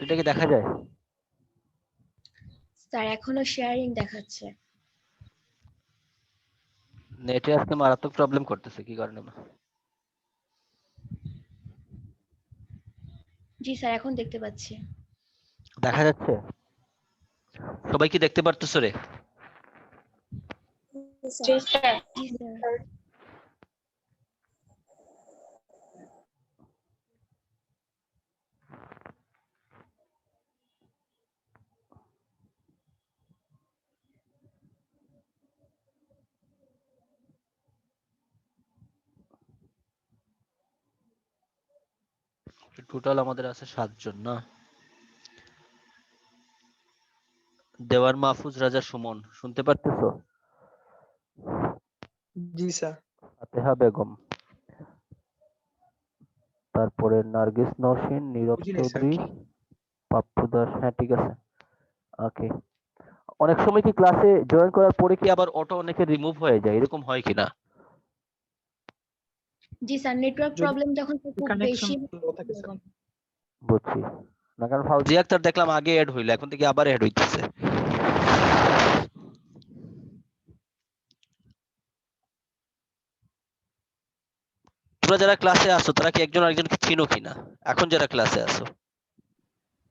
এটা কি দেখা যায়? স্যার এখনো শেয়ারিং দেখাচ্ছে। নেটে আজকে মারাত্মক প্রবলেম করতেছে, কি কারণে? জি স্যার, এখন দেখতে পাচ্ছি। দেখা যাচ্ছে? সবাই কি দেখতে পারতেছো রে? জি স্যার। জি স্যার। টোটাল আমাদের আছে 7 জন না? দেওয়ান মাহফুজ, রাজা সুমন, শুনতে পারতেছো? জি স্যার। ফাতেহা বেগম, তারপরে নার্গিস নওশিন, নীরব বুঝিনি স্যার চৌধুরী, কি? পাপ্পু দাস। হ্যাঁ ঠিক আছে, ওকে। অনেক সময় কি ক্লাসে জয়েন করার পরে কি আবার অটো অনেকে রিমুভ হয়ে যায়, এরকম হয় কিনা? জি স্যার, নেটওয়ার্ক যদি প্রবলেম যখন খুব কানেকশন বেশি লো থাকে স্যার। বুঝছি না, কারণ ফাউজিয়া আক্তার দেখলাম আগে অ্যাড হইলো, এখন থেকে আবার অ্যাড হইতেছে। তোমরা যারা ক্লাসে আসো তারা কি একজন আরেকজনকে চিনো কিনা? এখন যারা ক্লাসে আসো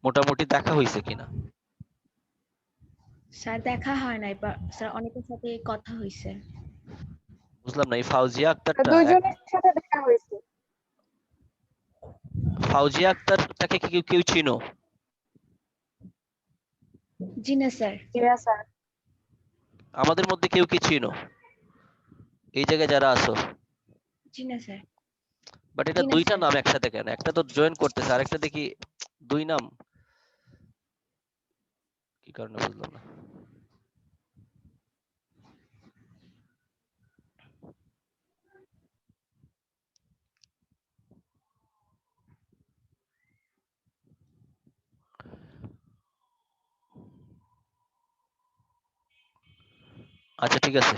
মোটামুটি দেখা হয়েছে কিনা? স্যার দেখা হয় নাই, স্যার অনেকের সাথে কথা হয়েছে। বুঝলাম না, এই ফাউজিয়া আক্তারটা দুইজনের সাথে দেখা হয়েছে। ফাউজিয়া আক্তারটাকে কি কেউ চিনো? জি না স্যার। জি স্যার। আমাদের মধ্যে কেউ কি চিনো এই জায়গায় যারা আসো? জি না স্যার। বাট এটা জি না দুইটা স্যার। নাম একসাথে কেন? একটা তো জয়েন করতেছে, আরেকটা দেখি দুই নাম, কি কারণে বুঝলাম না। আচ্ছা ঠিক আছে,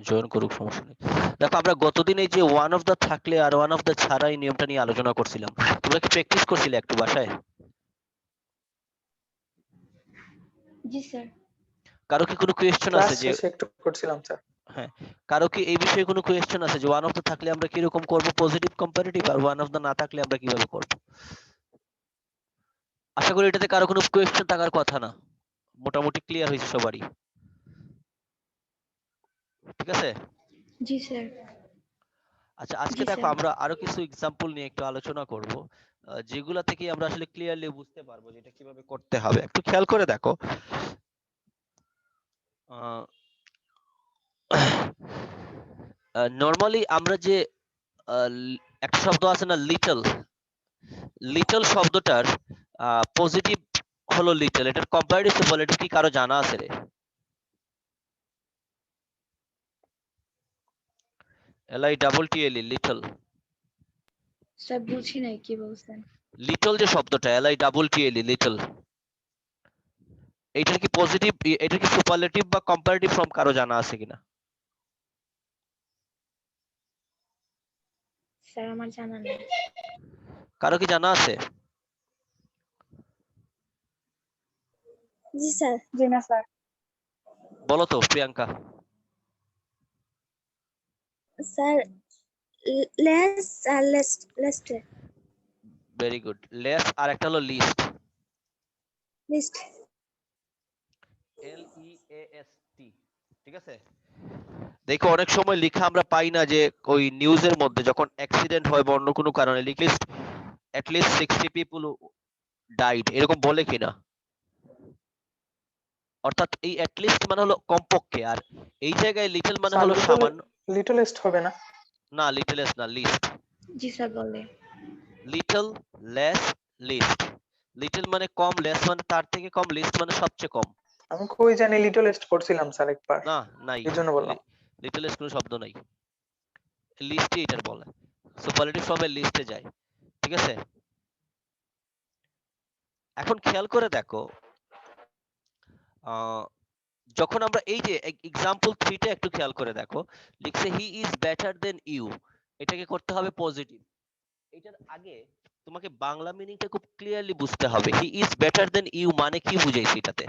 জয়েন করুক, সমস্যা নেই। দেখো আমরা গতদিন এই যে ওয়ান অফ দা থাকলে আর ওয়ান অফ দা ছাড়া এই নিয়মটা নিয়ে আলোচনা করছিলাম, তোমরা কি প্র্যাকটিস করছিলে একটু বাসায়? জি স্যার। কারো কি কোনো কোয়েশ্চেন ক্লাস আছে যে, শেষে একটু করছিলাম স্যার। হ্যাঁ, কারো কি এই বিষয়ে কোনো কোয়েশ্চেন আছে যে ওয়ান অফ দা থাকলে আমরা কিরকম করব, পজিটিভ কম্পারেটিভ, আর ওয়ান অফ দা না থাকলে আমরা কিভাবে করব? আশা করি এটাতে কারো কোনো কোয়েশ্চেন থাকার কথা না, মোটামুটি ক্লিয়ার হয়েছে সবারই, ঠিক আছে? জি স্যার। আচ্ছা আজকে জি দেখো স্যার। আমরা আরো কিছু এক্সাম্পল নিয়ে একটু আলোচনা করব, যেগুলা থেকে আমরা আসলে ক্লিয়ারলি বুঝতে পারবো যে এটা কিভাবে করতে হবে। একটু খেয়াল করে দেখো, নরমালি আমরা যে একটা শব্দ আছে না, লিটল, লিটল শব্দটার পজিটিভ হলো লিটল, এটার কম্পারেটিভ সুপারলেটিভ কি কারো জানা আছে রে? LITTLE, little. স্যার বুঝি নাই কি বলছেন। লিটল যে শব্দটা LITTLE, লিটল, এটার কি পজিটিভ, এটার কি সুপারলেটিভ বা কম্পারেটিভ ফর্ম কারো জানা আছে কিনা? স্যার আমার জানা নেই। কারো কি জানা আছে? জি স্যার। জি না স্যার। বলো তো প্রিয়াঙ্কা। স্যার লেস আর লেস্ট ভেরি গুড, লেস, আর একটা হলো লিস্ট, লিস্ট। LEAST, ঠিক আছে? দেখো অনেক সময় লেখা আমরা পাই না যে ওই নিউজের মধ্যে যখন অ্যাক্সিডেন্ট হয় বা অন্য কোনো কারণে at least 60 people died, এরকম বলে কিনা? অর্থাৎ এই at least মানে হলো কমপক্ষে, আর এই জায়গায় লিটল মানে স্যার হলো সামান্য। লিটলেস্ট হবে না? না, লিটলেস্ট না, লিস্ট। জি স্যার বলে। Little, less, least. লিটল মানে কম, লেস মানে তার থেকে কম, লিস্ট মানে সবচেয়ে কম। আমি কই জানি লিটলেস্ট করছিলাম স্যার একবার, না, নাই, এই জন্য বললাম। লিটলেস্ট কোনো শব্দ নাই, লিস্টই এটার বলে, সুপারলেটিভ ফর্মে লিস্টে যায়, ঠিক আছে? এখন খেয়াল করে দেখো, যখন আমরা এই যে এক্সাম্পল 3 টা একটু খেয়াল করে দেখো, লিখছে he is better than you, এটাকে করতে হবে পজিটিভ। এটার আগে তোমাকে বাংলা মিনিংটা খুব ক্লিয়ারলি বুঝতে হবে। He is better than you মানে কি বুঝাইছি এটাতে?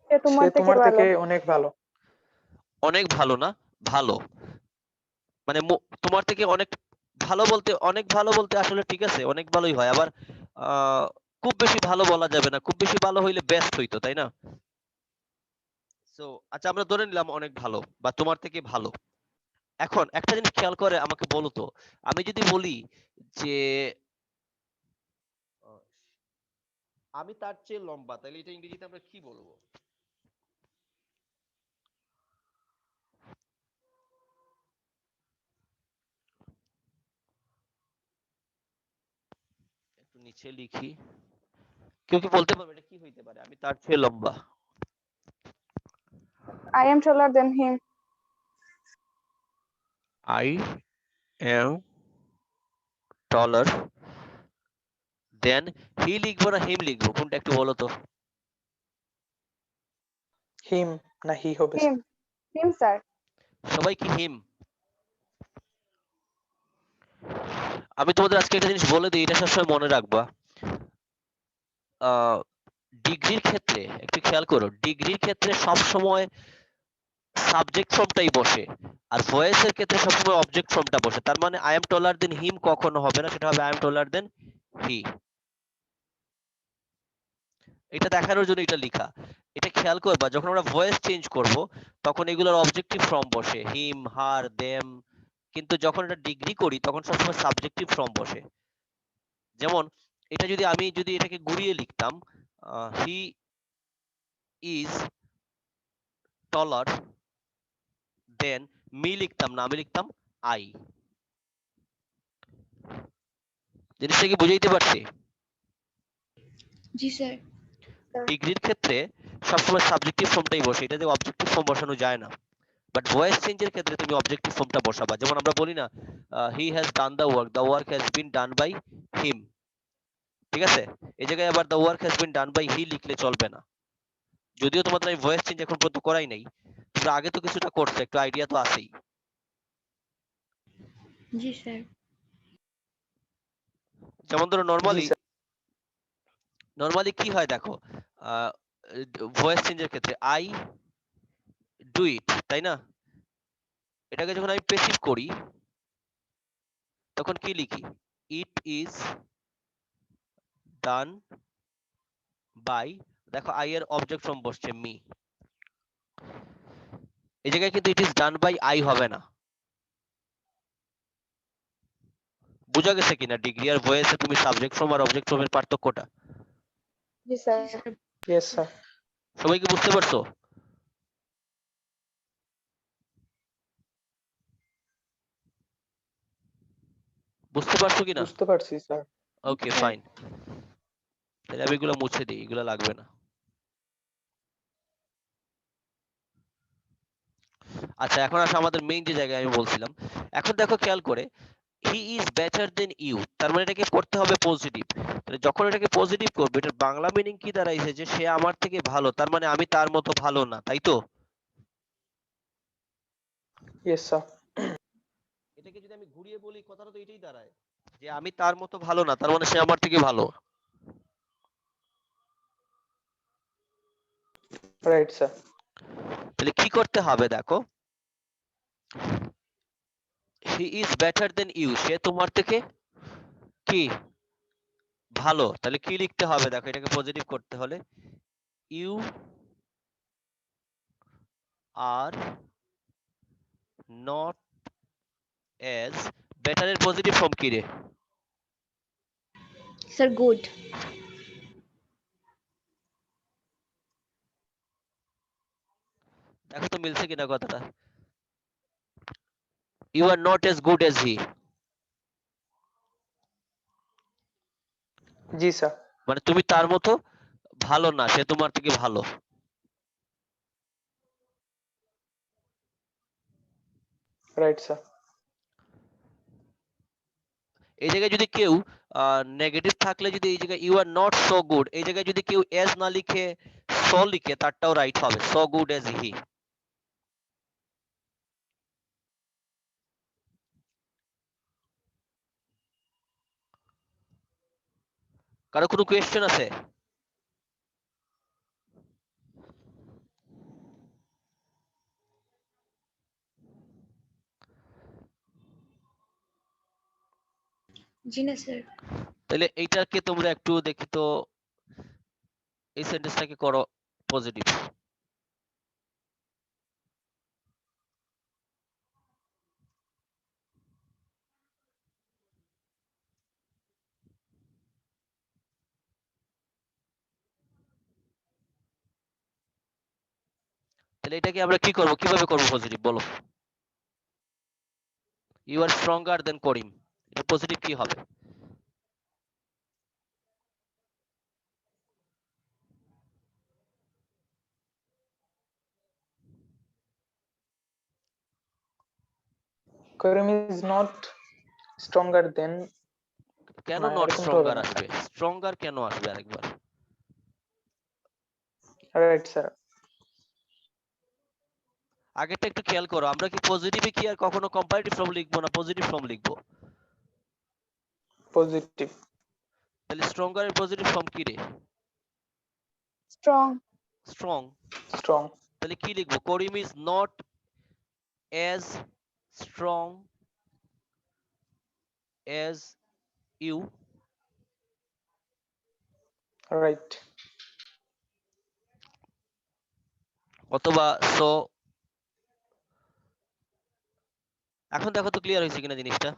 সে সে তোমার থেকে তোমার ভালো। থেকে অনেক ভালো। অনেক ভালো না, ভালো। মানে তোমার থেকে অনেক ভালো বলতে আসলে ঠিক আছে, অনেক ভালোই হয়। আবার খুব বেশি ভালো বলা যাবে না, খুব বেশি ভালো হইলে বেস্ট হইতো, তাই না? সো আচ্ছা, আমরা ধরে নিলাম অনেক ভালো বা তোমার থেকে ভালো। এখন একটা জিনিস খেয়াল করে আমাকে বলো তো, আমি যদি বলি যে আহ, আমি তার চেয়ে লম্বা, তাহলে এটা ইংরেজিতে আমরা কি বলবো? একটু নিচে লিখি, কেউ কি বলতে পারবে এটা কি হইতে পারে? আমি তার চেয়ে লম্বা। I am taller than him. I am taller than he লিখবো না হিম লিখবো, কোনটা একটু বলো তো? হিম না হি হবে Him. Him, sir. সবাই কি হিম? আমি তোমাদের আজকে একটা জিনিস বলে দিই, এটা সবসময় মনে রাখবা। ডিগ্রির ক্ষেত্রে একটু খেয়াল করো, ডিগ্রির ক্ষেত্রে সব সময় সাবজেক্ট ফর্মটাই বসে, আর ভয়েসের ক্ষেত্রে সবসময় অবজেক্ট ফর্মটা বসে। তার মানে আই এম টলার দেন হিম কখনো হবে না, সেটা হবে আই এম টলার দেন হি। এটা দেখানোর জন্য এটা লেখা। এটা খেয়াল করবা, যখন আমরা ভয়েস চেঞ্জ করব তখন এগুলোর অবজেক্টিভ ফর্ম বসে, হিম, হার, দেম। কিন্তু যখন এটা ডিগ্রি করি তখন সবসময় সাবজেক্টিভ ফর্ম বসে। যেমন এটা যদি আমি এটাকে ঘুরিয়ে লিখতাম, he is taller than me লিখতাম না, আমি লিখতাম আই। জিনিসটা কি বুঝাইতে পারছি? জি স্যার। ডিগ্রির ক্ষেত্রে সবসময় সাবজেক্টিভ ফর্মটাই বসে, এটাতে অবজেক্টিভ ফর্ম বসানো যায় না। বাট ভয়েস চেঞ্জের ক্ষেত্রে তুমি অবজেক্টিভ ফর্মটা বসাবা। যেমন আমরা বলি না, he has done the work has been done by him, ঠিক আছে? এই জায়গায় আবার the work has been done by he লিখলে চলবে না। যদিও তোমাদের আমি ভয়েস চেঞ্জ এখন পর্যন্ত করাই নাই, তোমরা আগে তো কিছুটা করছো, একটু আইডিয়া তো আছেই। জি স্যার। যেমন ধরো জি স্যার। নরমালি কি হয় দেখো, ভয়েস চেঞ্জের ক্ষেত্রে আই ডু ইট, তাই না? এটাকে যখন আমি প্যাসিভ করি তখন কি লিখি? ইট ইজ ডান বাই, দেখো আই এর অবজেক্ট ফর্ম বসছে মি। এই জায়গায় কিন্তু it is done by I হবে না। বুঝা গেছে কিনা ডিগ্রি আর ভয়েসে তুমি সাবজেক্ট ফর্ম আর অবজেক্ট ফর্মের পার্থক্যটা? জি জি স্যার। স্যার। Yes sir. সবাই কি বুঝতে পারছো? বুঝতে পারছো কিনা? বুঝতে পারছি স্যার। Okay sir. ফাইন, তাহলে আমি এগুলো মুছে দিই, এগুলো লাগবে না। আচ্ছা, এখন আসো আমাদের মেইন যে জায়গায় আমি বলছিলাম। এখন দেখো খেয়াল করে, he is better than you, তার মানে এটাকে করতে হবে পজিটিভ। তাহলে যখন এটাকে পজিটিভ করবে, এটার বাংলা মিনিং কি দাঁড়াইছে? যে সে আমার থেকে ভালো, তার মানে আমি তার মতো ভালো না, তাই তো? Yes sir. এটাকে যদি আমি ঘুরিয়ে বলি, কথাটা তো এটাই দাঁড়ায় যে আমি তার মতো ভালো না, তার মানে সে আমার থেকে ভালো। Right sir. তাহলে কি করতে হবে দেখো, he is better than you, সে তোমার থেকে কি ভালো। তাহলে কি লিখতে হবে দেখো, এটাকে পজিটিভ করতে হলে ইউ আর নট এজ, বেটারের পজিটিভ ফর্ম কি রে? Sir good. দেখো তো মিলছে কিনা কথাটা। You are not as good as he, জি স্যার। মানে তুমি তার মতো ভালো না, সে তোমার থেকে ভালো। Right sir. এই জায়গায় যদি কেউ নেগেটিভ থাকলে, যদি এই জায়গায় you are not so good, এই জায়গায় যদি কেউ এজ না লিখে সো লিখে, তারটাও রাইট হবে, সো গুড এজ হি। কারো কোনো কোয়েশ্চেন আছে? জি না স্যার। তাহলে এইটাকে তোমরা একটু দেখি তো, এই সেন্টেন্সটাকে করো পজিটিভ। তাহলে এটাকে আমরা কি করব, কিভাবে করব পজিটিভ বলো? ইউ আর স্ট্রঙ্গার দেন করিম, এটা পজিটিভ কি হবে? Karim is not stronger than কেন না নট এরকম তো হবে স্ট্রঙ্গার না আসবে? স্ট্রঙ্গার কেন আসবে আরেকবার? রাইট স্যার আগেরটা একটু খেয়াল করো, আমরা কি পজিটিভে কি আর কখনো কম্পারেটিভ ফর্ম লিখবো না পজিটিভ ফর্ম লিখবো? পজিটিভ তাহলে স্ট্রঙ্গার এর পজিটিভ ফর্ম কি রে? strong, strong. স্ট্রং তাহলে কি লিখবো? করিম is not as strong as you, right অথবা সো। এখন দেখো তো ক্লিয়ার হয়েছে কিনা জিনিসটা?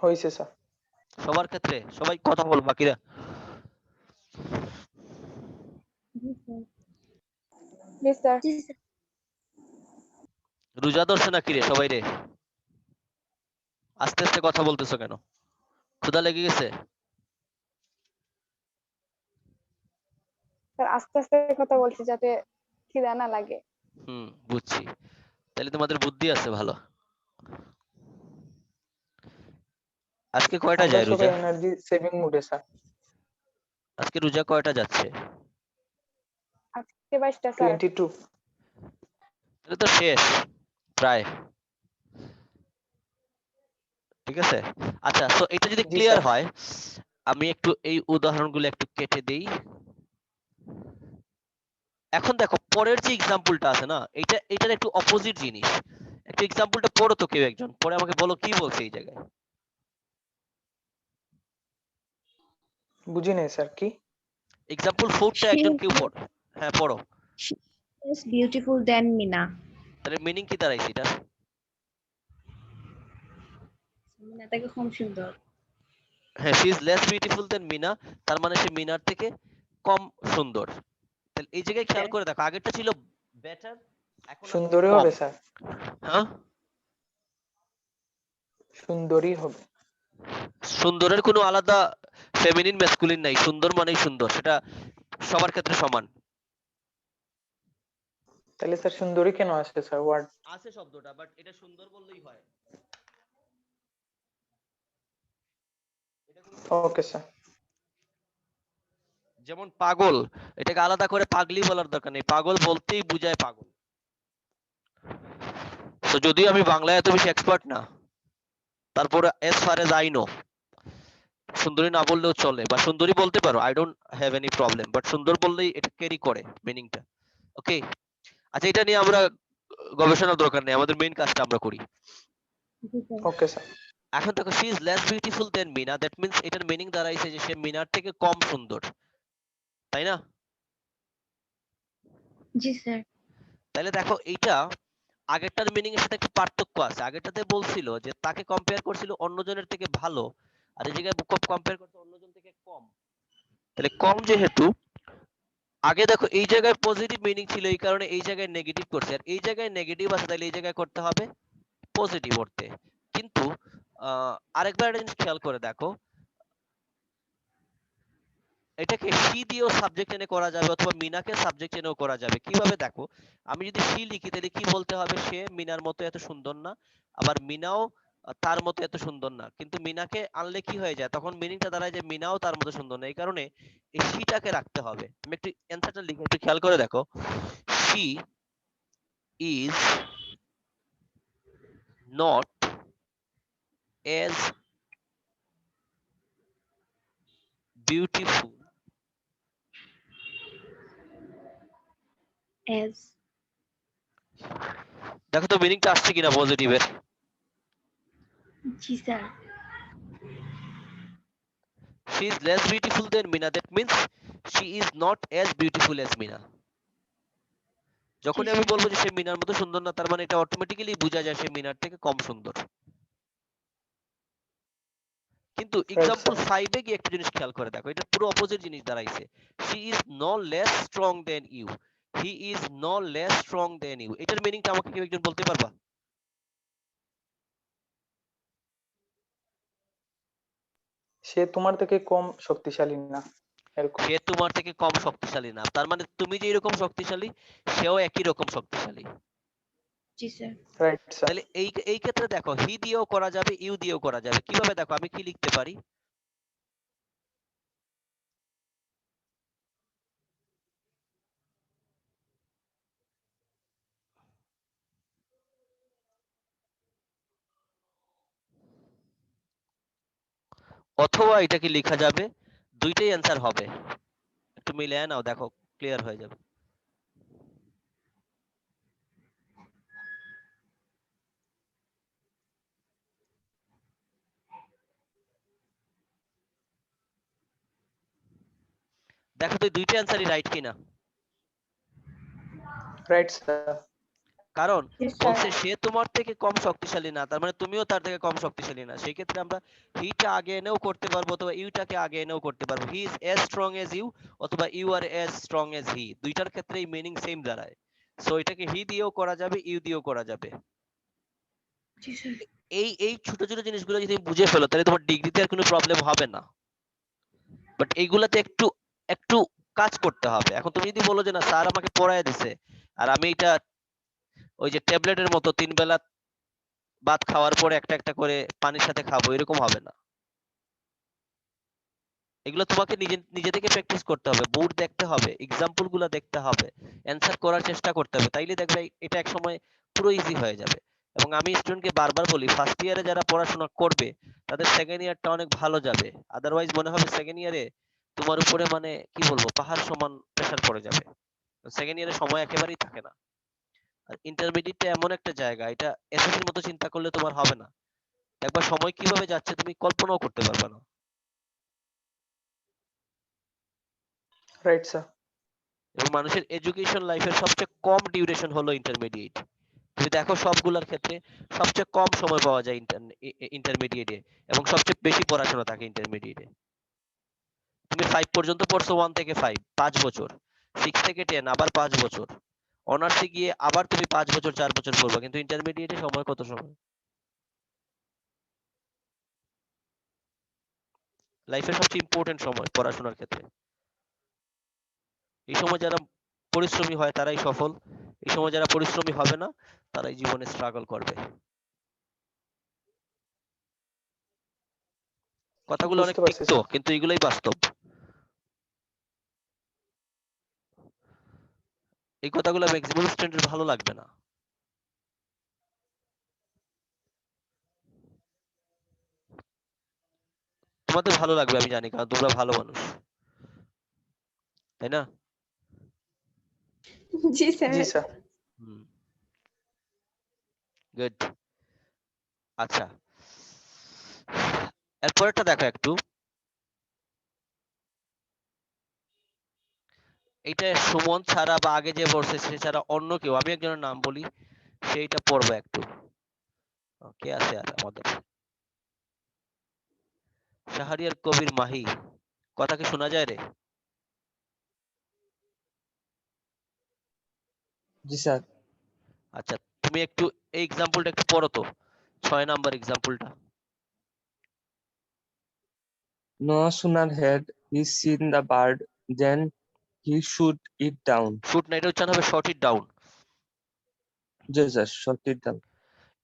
হয়েছে স্যার সবার ক্ষেত্রে সবাই কথা বল, বাকিরা জি স্যার। yes sir, জি স্যার। রোজা ধরছে নাকি রে সবাই রে? আস্তে আস্তে কথা বলতেছো কেন? ক্ষুধা লেগে গেছে? স্যার আস্তে আস্তে কথা বলছি যাতে খিদা না লাগে। বুঝছি। তাহলে তোমাদের বুদ্ধি আছে ভালো। আজকে কয়টা আমরা যায় সবাই রোজা? এনার্জি সেভিং মুডে স্যার আজকে রোজা কয়টা যাচ্ছে? আজকে 22টা স্যার। 22 তাহলে তো শেষ প্রায়, ঠিক আছে। আচ্ছা, তো এটা যদি জি ক্লিয়ার স্যার হয়, আমি একটু এই উদাহরণগুলো একটু কেটে দেই। এখন দেখো পরের যে এক্সাম্পলটা আছে না, এটার একটু অপোজিট জিনিস। একটু এক্সাম্পলটা পড়ো তো কেউ একজন, পরে আমাকে বলো কি বলছে এই জায়গায়। বুঝি নাই স্যার কি এক্সাম্পল 4টা She একজন কেউ পড়ো। হ্যাঁ পড়ো। is beautiful than Mina. তাহলে মিনিং কি দাঁড়াইছে এটা? মিনা থেকে কম সুন্দর। হ্যাঁ, she is less beautiful than Mina, তার মানে সে মিনার থেকে কম সুন্দর। তাহলে এই জায়গায় খেয়াল করে দেখো, আগেরটা ছিল বেটার, এখন আছে সুন্দরী কম। হবে স্যার হ্যাঁ, সুন্দরী হবে সুন্দরের কোনো আলাদা ফেমিনিন ম্যাসকুলিন নাই, সুন্দর মানেই সুন্দর, সেটা সবার ক্ষেত্রে সমান। তাহলে স্যার সুন্দরী কেন আসে স্যার ওয়ার্ড আছে শব্দটা, বাট এটা সুন্দর বললেই হয়। এটা কোনো ওকে স্যার যেমন পাগল, এটাকে আলাদা করে পাগলি বলার দরকার নেই, পাগল বলতেই বুঝায় পাগল। তো যদিও আমি বাংলায় এত বেশি এক্সপার্ট না, তারপরে as far as I know, সুন্দরী না বললেও চলে, বা সুন্দরী বলতে পারো, I don't have any problem, but সুন্দর বললেই এটা ক্যারি করে মিনিংটা। ওকে, আচ্ছা এটা নিয়ে আমরা গবেষণার দরকার নেই, আমাদের মেইন কাজটা আমরা করি। জি স্যার। ওকে স্যার এখন দেখো she is less beautiful than Mina, that means এটার মিনিং দাঁড়াইছে যে সে মিনার থেকে কম সুন্দর, তাই না? জি স্যার। তাহলে দেখো এইটা আগেরটার মিনিং এর সাথে একটু পার্থক্য আছে। আগেরটাতে বলছিল যে তাকে কম্পেয়ার করছিল অন্যজনের থেকে ভালো, আর এই জায়গায় কম্পেয়ার করছে অন্যজন থেকে কম। তাহলে কম যেহেতু, আগে দেখো এই জায়গায় পজিটিভ মিনিং ছিল, এই কারণে এই জায়গায় নেগেটিভ করছে, আর এই জায়গায় নেগেটিভ আছে, তাহলে এই জায়গায় করতে হবে পজিটিভ অর্থে। কিন্তু আরেকবার একটা জিনিস খেয়াল করে দেখো, এটাকে শি দিয়েও সাবজেক্ট এনে করা যাবে, অথবা মিনাকে সাবজেক্ট এনেও করা যাবে। কিভাবে দেখো, আমি যদি শি লিখি তাহলে কি বলতে হবে? সে মিনার মতো এত সুন্দর না, আবার মিনাও তার মতো এত সুন্দর না। কিন্তু মিনাকে আনলে কি হয়ে যায়, তখন মিনিংটা দাঁড়ায় যে মিনাও তার মতো সুন্দর না। এই কারণে এই শিটাকে রাখতে হবে। আমি একটু অ্যান্সারটা লিখে একটু খেয়াল করে দেখো, she is not as beautiful as দেখো তো মিনিংটা আসছে কিনা পজিটিভের। জি sir she is less beautiful than Mina, that means she is not as beautiful as Mina. যখনই আমি স্যার। বলবো যে সে মিনার মতো সুন্দর না, তার মানে এটা অটোমেটিক্যালি বোঝা যায় সে মিনার থেকে কম সুন্দর। কিন্তু এক্সাম্পল 5 এ গিয়ে একটা জিনিস খেয়াল করে দেখো, এটা পুরো অপোজিট জিনিস দাঁড়াইছে। she is no less strong than you, he is no less strong than you, এটার মিনিংটা আমাকে কেউ একজন বলতে পারবা? সে তোমার থেকে কম শক্তিশালী না, এরকম। সে তোমার থেকে কম শক্তিশালী না, তার মানে তুমি যে এরকম শক্তিশালী সেও একই রকম শক্তিশালী। জি স্যার রাইট স্যার। তাহলে এই এই ক্ষেত্রে দেখো হি দিয়েও করা যাবে, ইউ দিয়েও করা যাবে। কিভাবে দেখো, আমি কি লিখতে পারি? অথবা এটা কি লেখা যাবে, দুইটাই অ্যান্সার হবে, একটু মিলিয়ে নাও দেখো ক্লিয়ার হয়ে যাবে। দেখো তো এই দুইটা অ্যান্সারই রাইট কিনা। Right sir. কারণ Yes, sir. বলছে সে তোমার থেকে কম শক্তিশালী না, তার মানে তুমিও তার থেকে কম শক্তিশালী না। সেই ক্ষেত্রে আমরা হিটা আগে এনেও করতে পারবো অথবা ইউটাকে আগে এনেও করতে পারবো। He is as strong as you অথবা you are as strong as he, দুইটার ক্ষেত্রেই মিনিং সেম দাঁড়ায়। সো এটাকে হি দিয়েও করা যাবে, ইউ দিয়েও করা যাবে। জি স্যার এই এই ছোট ছোট জিনিসগুলো যদি তুমি বুঝে ফেলো তাহলে তোমার ডিগ্রিতে আর কোনো প্রবলেম হবে না। বাট এইগুলাতে একটু একটু কাজ করতে হবে। এখন তুমি যদি বলো যে না স্যার আমাকে পড়ায় দিছে আর আমি এটা ওই যে ট্যাবলেটের মতো 3 বেলা ভাত খাওয়ার পরে একটা একটা করে পানির সাথে খাবো, এরকম হবে না। এগুলো তোমাকে নিজে নিজে থেকে প্র্যাকটিস করতে হবে, বোর্ড দেখতে হবে, এক্সাম্পল গুলো দেখতে হবে, অ্যান্সার করার চেষ্টা করতে হবে, তাইলে দেখবে এটা এক সময় পুরো ইজি হয়ে যাবে। এবং আমি স্টুডেন্টকে বারবার বলি ফার্স্ট ইয়ারে যারা পড়াশোনা করবে তাদের সেকেন্ড ইয়ারটা অনেক ভালো যাবে। আদারওয়াইজ মনে হবে সেকেন্ড ইয়ারে তোমার উপরে মানে কি বলবো পাহাড় সমান প্রেসার পড়ে যাবে। সেকেন্ড ইয়ারে সময় একেবারেই থাকে না। আর ইন্টারমিডিয়েটটা এমন একটা জায়গা, এটা এসএসসির মতো চিন্তা করলে তোমার হবে না। একবার সময় কিভাবে যাচ্ছে তুমি কল্পনাও করতে পারবে না। Right sir. এবং মানুষের এডুকেশন লাইফের সবচেয়ে কম ডিউরেশন হলো ইন্টারমিডিয়েট। তুমি দেখো সবগুলোর ক্ষেত্রে সবচেয়ে কম সময় পাওয়া যায় ইন্টারমিডিয়েটে, এবং সবচেয়ে বেশি পড়াশোনা থাকে ইন্টারমিডিয়েটে। তুমি 5 পর্যন্ত পড়ছো, 1 থেকে 5 5 বছর, 6 থেকে 10 আবার 5 বছর, অনার্সে গিয়ে আবার তুমি 5 বছর 4 বছর পড়বা, কিন্তু ইন্টারমিডিয়েটে সময় কত সময়? লাইফের সবচেয়ে ইম্পর্টেন্ট সময় পড়াশোনার ক্ষেত্রে। এই সময় যারা পরিশ্রমী হয় তারাই সফল, এই সময় যারা পরিশ্রমী হবে না তারাই জীবনে স্ট্রাগল করবে। কথাগুলো অনেক বুঝতে পারছি তিক্ত স্যার। কিন্তু এগুলাই বাস্তব। এই কথাগুলো ম্যাক্সিমাম স্টুডেন্টের ভালো লাগবে না। তোমাদের ভালো লাগবে আমি জানি, কারণ তোমরা ভালো মানুষ, তাই না? জি স্যার জি স্যার। গুড। আচ্ছা, এরপরটা দেখো একটু, এটা সুমন ছাড়া বা আগে যে পড়ছে সে ছাড়া অন্য কেউ, আমি একজনের নাম বলি, সেইটা পড়বে একটু। কে আছে আর আমাদের শাহরিয়ার কবির মাহি, কথা কি শোনা যায় রে? জি স্যার। আচ্ছা, তুমি একটু এই এক্সাম্পলটা একটু পড়ো তো, 6 number এক্সাম্পলটা। No sooner had he seen the bird than he shoot it down. Shoot না, এটা উচ্চারণ হবে শর্ট ইট ডাউন। জি স্যার, shot it down.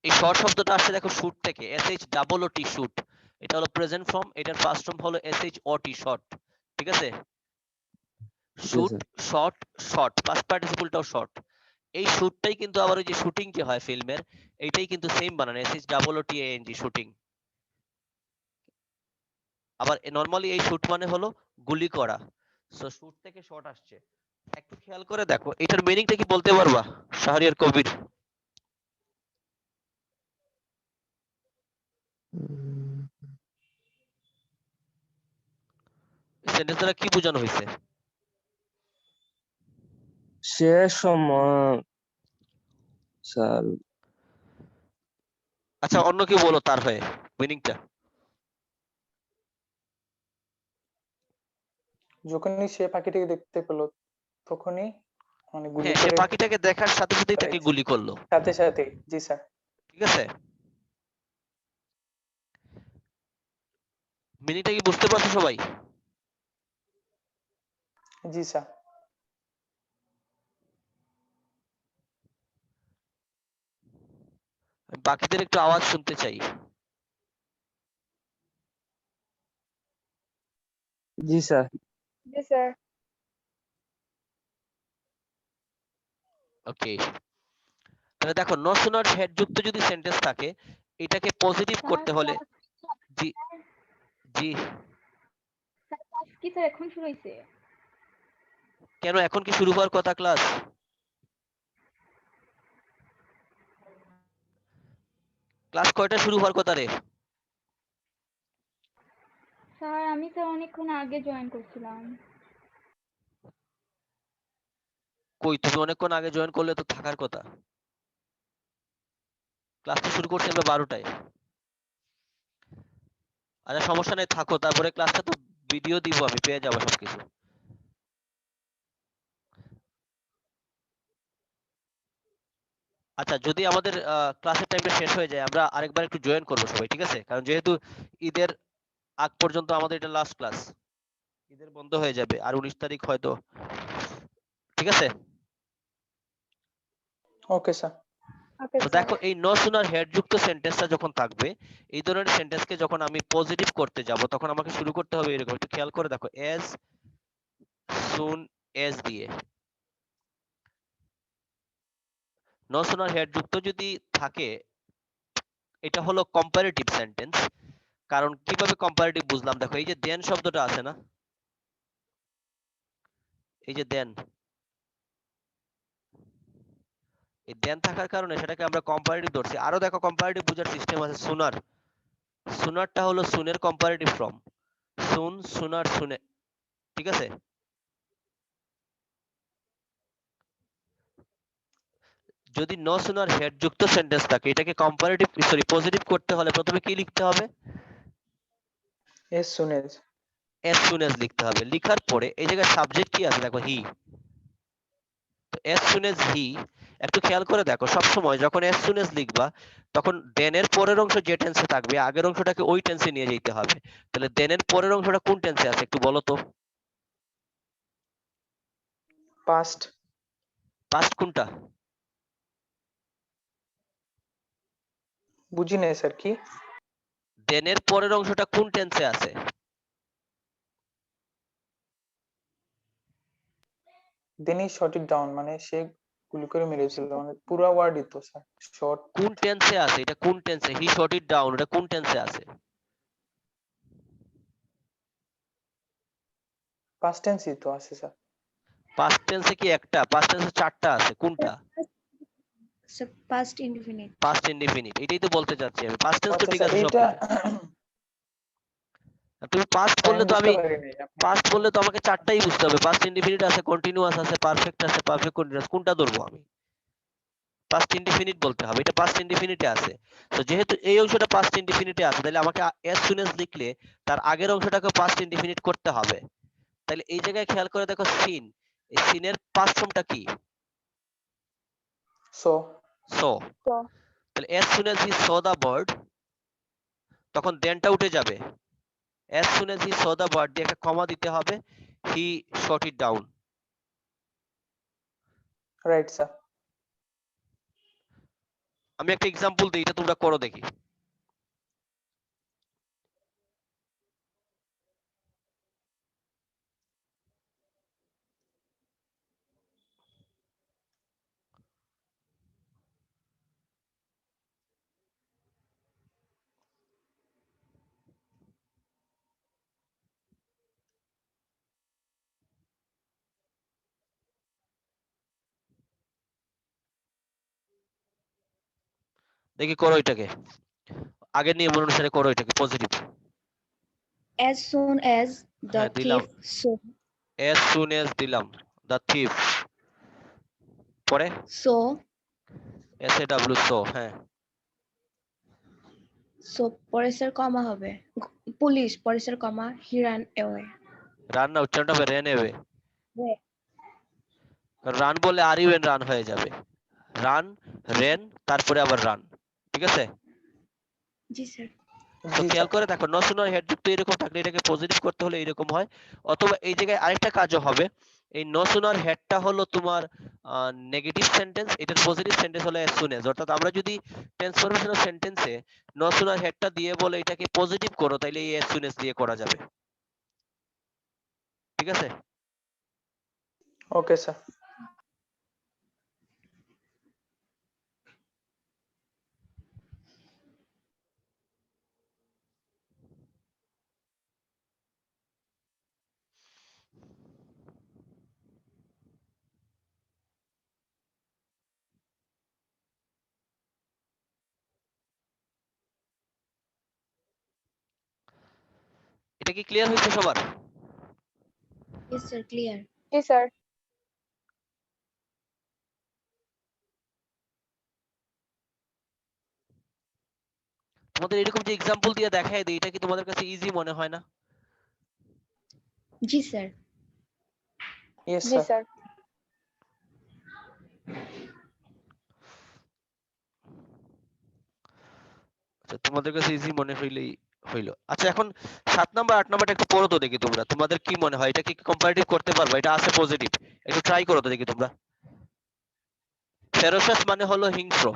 এই শর্ট শব্দটা আসছে দেখো শুট থেকে, S H double O T shoot, এটা হলো প্রেজেন্ট ফর্ম, এটার ফার্স্ট ফর্ম হলো S H O T shot. ঠিক আছে, shoot sir. Shot shot, past পার্টিসিপলটাও শর্ট। এই শুটটাই কিন্তু আবার ওই যে শুটিং যে হয় ফিল্মের, এইটাই কিন্তু সেম বানান, S H double O T I N G, shooting. আবার নরমালি এই শুট মানে হলো গুলি করা, সো শুট থেকে শট আসছে। একটু খেয়াল করে দেখো এটার মিনিংটা কি বলতে পারবা শাহরিয়ার কবির? সেন্টেন্স দ্বারা কি বোঝানো হয়েছে? সে সময় সাল আচ্ছা অন্য কেউ বলো তার হয়ে মিনিংটা। যখনই সে পাখিটাকে দেখতে পেলো তখনই মানে গুলি হ্যাঁ, সে করে পাখিটাকে দেখার সাথে সাথেই তাকে ফেলাইছে। গুলি করলো, সাথে সাথে, জি স্যার। ঠিক আছে? মিনিংটা কি বুঝতে পারছো সবাই? জি স্যার। আমি বাকিদের একটু আওয়াজ শুনতে চাই। জি স্যার। জি স্যার। ওকে, তাহলে দেখো নো সুনার হেড যুক্ত যদি সেন্টেন্স থাকে এটাকে পজিটিভ করতে হলে, জি জি, কি স্যার এখন শুরু হয়েছে? কেন এখন কি শুরু হওয়ার কথা ক্লাস? ক্লাস কয়টা শুরু হওয়ার কথা রে? স্যার আমি তো অনেকক্ষণ আগে জয়েন করছিলাম। কই তুমি অনেকক্ষণ আগে জয়েন করলে তো থাকার কথা। ক্লাস তো শুরু করছি আমরা 12টায়। আচ্ছা সমস্যা নেই থাকো, তারপরে ক্লাসটা তো ভিডিও দিব, আমি পেয়ে যাবো সবকিছু। আচ্ছা যদি আমাদের ক্লাসের টাইমটা শেষ হয়ে যায় আমরা আরেকবার একটু জয়েন করবো সবাই, ঠিক আছে? কারণ যেহেতু ঈদের আগ পর্যন্ত আমাদের এটা লাস্ট ক্লাস, ঈদের বন্ধ হয়ে যাবে আর 19 তারিখ হয়তো, ঠিক আছে? Okay sir. ওকে তো স্যার। দেখো এই নো সুনার হেড যুক্ত সেন্টেন্সটা যখন থাকবে, এই ধরনের সেন্টেন্সকে যখন আমি পজিটিভ করতে যাব তখন আমাকে শুরু করতে হবে এরকম, একটু খেয়াল করে দেখো, এজ সুন এজ দিয়ে। নো সুনার হেড যুক্ত যদি থাকে এটা হলো কম্পারেটিভ সেন্টেন্স। কারণ কিভাবে কম্পারেটিভ বুঝলাম, দেখো এই যে দেন শব্দটা আছে না, এই যে দেন, এই দেন থাকার কারণে সেটাকে আমরা কম্পারেটিভ ধরছি। আরো দেখো কম্পারেটিভ বোঝার সিস্টেম আছে সুনার, সুনারটা হলো সুনের কম্পারেটিভ ফর্ম, সুন সুনার সুনে, ঠিক আছে? যদি নো সুনার হেড যুক্ত সেন্টেন্স থাকে এটাকে কম্পারেটিভ সরি পজিটিভ করতে হলে প্রথমে কি লিখতে হবে? এস সুনেজ। এস সুন এজ লিখতে হবে। লিখার পরে এই জায়গায় সাবজেক্ট কি আছে দেখো, হি। তো এস সুন এজ হি, একটু খেয়াল করে দেখো সব সময় যখন এস সুন এজ লিখবা তখন দেনের পরের অংশ যে টেন্সে থাকবে আগের অংশটাকে ওই টেন্সে নিয়ে যেতে হবে। তাহলে দেনের পরের অংশটা কোন টেন্সে আছে একটু বলো তো? পাস্ট। পাস্ট কোনটা? বুঝি নাই স্যার কি? দেনের পরের অংশটা কোন টেন্সে আছে? দেন ই শট ইট ডাউন, মানে সে গুলি করে মেরেছিল, মানে পুরো ওয়ার্ডই তো স্যার শর্ট। কোন টেন্সে আছে এটা? কোন টেন্সে? হি শট ইট ডাউন, এটা কোন টেন্সে আছে? পাস্ট টেন্সই তো আছে স্যার। পাস্ট টেন্সে কি একটা? পাস্ট টেন্সে চারটা আছে, কোনটা? Past indefinite. পাস্ট ইনডিফিনিট, এটাই তো বলতে চাচ্ছি আমি। পাস্ট টেন্স তো আচ্ছা ঠিক স্যার, আছে এইটা সবকিছু। তুমি পাস্ট স্যার বললে আমি তো বুঝতে আমি, পারিনি আপনি। পাস্ট বললে তো আমাকে চারটাই বুঝতে হবে। পাস্ট ইনডিফিনিট আছে, কন্টিনিউয়াস আছে, পারফেক্ট আছে, পারফেক্ট কন্টিনিউয়াস, কোনটা ধরবো আমি? পাস্ট ইনডিফিনিট বলতে হবে, এটা পাস্ট ইনডিফিনিটে আছে। তো যেহেতু এই অংশটা পাস্ট ইনডিফিনিটে আছে তাহলে আমাকে অ্যাজ সুন এজ লিখলে তার আগের অংশটাকে পাস্ট ইনডিফিনিট করতে হবে। তাহলে এই জায়গায় খেয়াল করে দেখো সিন, এই সিনের পাস্ট ফর্মটা কি? সো। সো। তো তাহলে as soon as he saw the bird, তখন দেনটা উঠে যাবে। As soon as he saw the bird দিয়ে একটা কমা দিতে হবে, he shot it down. Right sir. আমি একটা এক্সাম্পল দিই, এটা তোমরা করো দেখি। দেখি করো এটাকে, আগের নিয়ম অনুসারে করো এটাকে positive. As soon as the হ্যাঁ দিলাম, thief saw, as soon as দিলাম the thief, পরে saw, SAW হ্যাঁ so পরে স্যার কমা হবে। পুলিশ পরে sir comma, he ran away. Run না, উচ্চারণটা হবে রেন এওয়ে। Ran. রান বলে আর ইউ এন রান হয়ে যাবে, রান রেন তারপরে আবার রান, ঠিক আছে? জি স্যার। তো জি খেয়াল স্যার। করে দেখো নো সুনার হেড যুক্ত এরকম থাকলে এটাকে পজিটিভ করতে হলে এরকম হয়, অথবা এই জায়গায় আরেকটা কাজও হবে, এই নো সুনার হেডটা হলো তোমার নেগেটিভ সেন্টেন্স, এটার পজিটিভ সেন্টেন্স হলো অ্যাজ সুন এজ। অর্থাৎ আমরা যদি ট্রান্সফরমেশনাল সেন্টেন্সে নো সুনার হেডটা দিয়ে বলে এটাকে পজিটিভ করো, তাইলে এই অ্যাজ সুন এজ দিয়ে করা যাবে, ঠিক আছে? Okay sir. এটা কি ক্লিয়ার হয়েছে সবার? Yes sir, clear. জি স্যার। তোমাদের এরকম যে এক্সাম্পল দিয়ে দেখায় দেই, এটা কি তোমাদের কাছে ইজি মনে হয় না? জি স্যার। ইয়েস জি স্যার। স্যার। আচ্ছা তোমাদের কাছে ইজি মনে হইলেই হইলো। আচ্ছা এখন 7 নাম্বার 8 নাম্বারটা একটু পড়ো তো দেখি তোমরা, তোমাদের কি মনে হয় এটা কি কম্পারেটিভ করতে পারবে? এটা আছে পজিটিভ, একটু ট্রাই করো তো দেখি তোমরা। ফেরোসাস মানে হলো হিংস্র,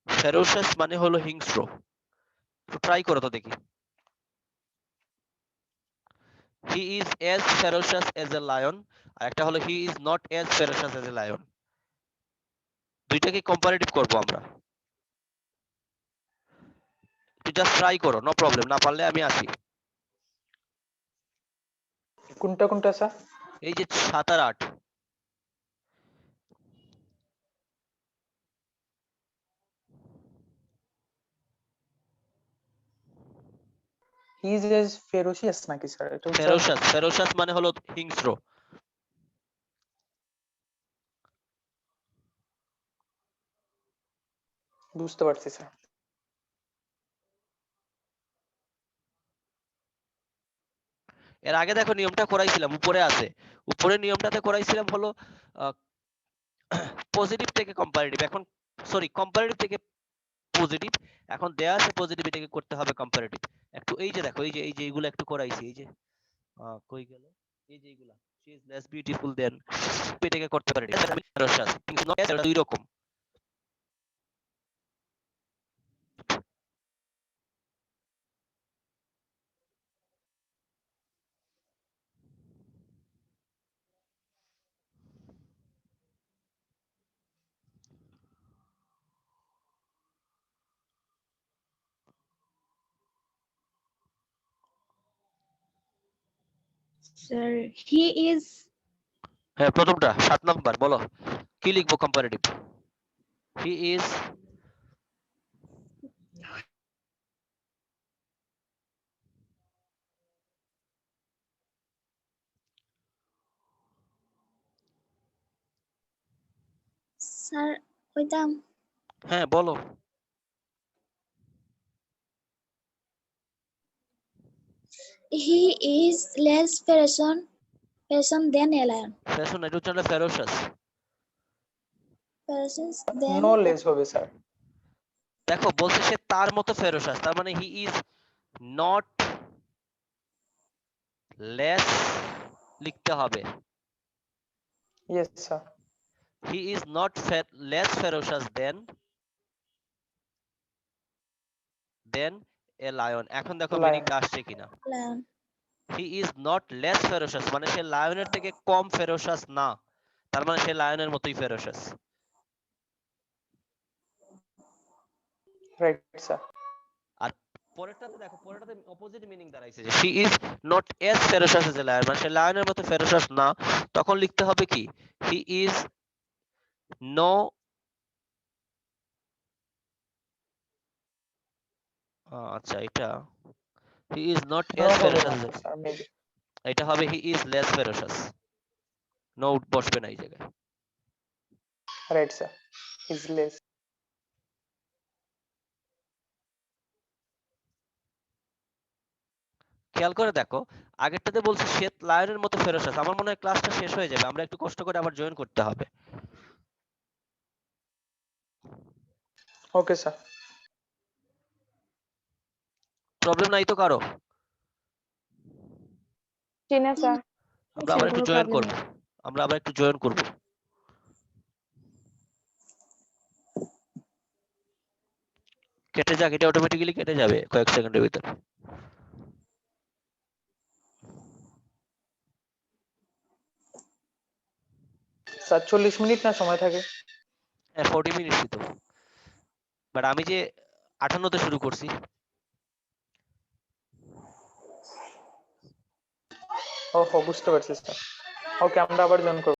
ফেরোসাস মানে হলো হিংস্র, একটু ট্রাই করো তো দেখি। হি is as ferocious as a lion, আর একটা হলো he is not as ferocious as a lion। দুইটাকে কম্পারেটিভ করব আমরা, একটু জাস্ট ট্রাই করো, নো প্রবলেম, না পারলে আমি আসি। কোনটা কোনটা স্যার? এই যে 7 আর 8, হি ইজ এজ ফেরোসিয়াস নাকি স্যার? এটা হচ্ছে ফেরোসাস, ফেরোসাস মানে হলো হিংস্র। বুঝতে পারছি স্যার। এর আগে দেখো নিয়মটা করাইছিলাম, উপরে আছে, উপরে নিয়মটাতে করাইছিলাম হলো পজিটিভ থেকে কম্পারেটিভ, এখন সরি কম্পারেটিভ থেকে পজিটিভ, এখন দেয়া আছে পজিটিভ, এটাকে করতে হবে কম্পারেটিভ। একটু এই যে দেখো, এই যে এইগুলো একটু করাইছি, এই যে কই গেল, এই যে এইগুলা, she is less beautiful than, এটাকে করতে পারি ফেরোসাস, কিন্তু নট দুই রকম। Sir, he is হ্যাঁ প্রথমটা 7 নাম্বার বলো, কি লিখবো কম্পারেটিভ? হি ইজ sir ওইটা হ্যাঁ বলো। he is less person than a lion. Fashion এটা হচ্ছে ferocious. Persons than no less হবে স্যার। দেখো বলছে সে তার মতো ফেরোসাস, তার মানে হি ইজ নট লেস লিখতে হবে, yes sir. He is not less ferocious than a lion. এখন দেখো Lion. মিনিংটা আসছে কিনা। lion. He is not less ferocious মানে সে লায়নের থেকে কম ফেরোসাস না, তার মানে সে লায়নের মতোই ফেরোসাস। Right sir. আর পরেরটাতে দেখো, পরেরটাতে অপোজিট মিনিং দাঁড়াইছে যে she is not as ferocious as a lion, মানে সে লায়নের মতো ফেরোসাস না, তখন লিখতে হবে কি he is no আচ্ছা, এটা he is not no as হবে না ফেরোসাস, স্যার, মেবি। এটা হবে he is less ferocious. No বসবে না এই জায়গায়। Right sir, is less. খেয়াল করে দেখো, আগেরটাতে বলছে শ্বেত লায়নের মতো ফেরোসাস। আমার মনে হয় ক্লাসটা শেষ হয়ে যাবে, আমরা একটু কষ্ট করে আবার জয়েন করতে হবে। Okay sir. প্রবলেম নাই তো কারো? জি না স্যার। আমরা আবার একটু কোনো জয়েন প্রবলেম করব, নেই। আমরা আবার একটু জয়েন করব। কেটে যাক, এটা অটোমেটিক্যালি কেটে যাবে কয়েক সেকেন্ডের ভিতর। স্যার 40 মিনিট না সময় থাকে? হ্যাঁ 40 মিনিটসই তো, বাট আমি যে 58 তে শুরু করছি। ও বুঝতে পারছি স্যার। ওকে, আমরা আবার জয়েন করবো।